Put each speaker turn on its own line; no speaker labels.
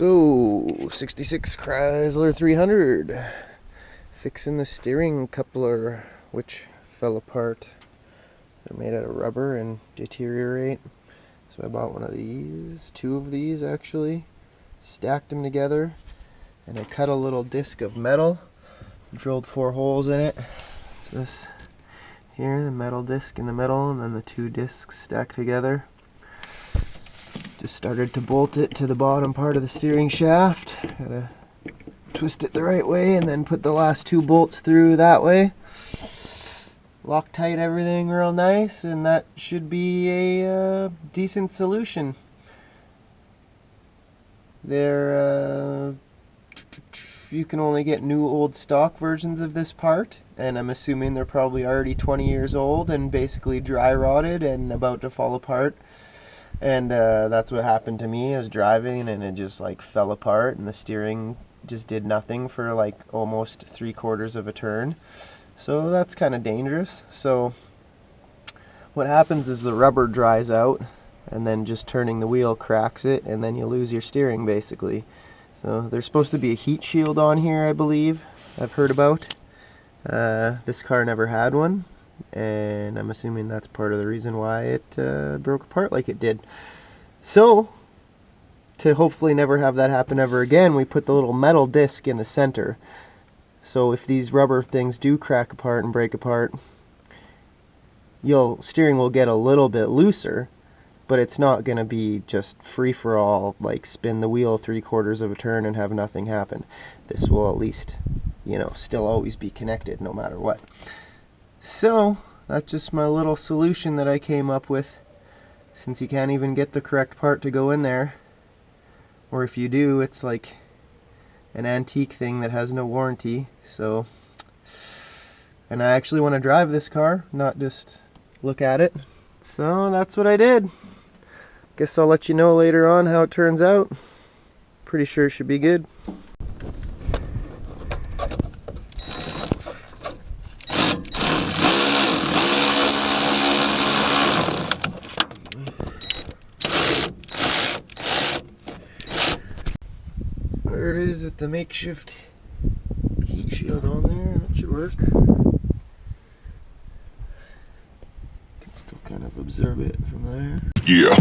So, 66 Chrysler 300. Fixing the steering coupler, which fell apart. They're made out of rubber and deteriorate. So I bought one of these, two of these actually, stacked them together, and I cut a little disc of metal, drilled 4 holes in it. It's this here, the metal disc in the middle, and then the 2 discs stacked together. Just started to bolt it to the bottom part of the steering shaft. Gotta twist it the right way and then put the last 2 bolts through that way. Loctite everything real nice, and that should be a decent solution. You can only get new old stock versions of this part, and I'm assuming they're probably already 20 years old and basically dry rotted and about to fall apart. And that's what happened to me. I was driving and it just like fell apart, and the steering just did nothing for like almost 3/4 of a turn. So that's kind of dangerous. So what happens is the rubber dries out, and then just turning the wheel cracks it, and then you lose your steering basically. So there's supposed to be a heat shield on here, I believe, I've heard about. This car never had one, and I'm assuming that's part of the reason why it broke apart like it did. So to hopefully never have that happen ever again, we put the little metal disc in the center. So if these rubber things do crack apart and break apart, steering will get a little bit looser, but it's not going to be just free for all, like spin the wheel 3/4 of a turn and have nothing happen. This will at least, still always be connected no matter what. So that's just my little solution that I came up with, since you can't even get the correct part to go in there. Or if you do, it's like an antique thing that has no warranty. So, and I actually want to drive this car, not just look at it. So that's what I did. Guess I'll let you know later on how it turns out. Pretty sure it should be good. There it is with the makeshift heat shield on there. That should work. Can still kind of observe it from there.
Yeah.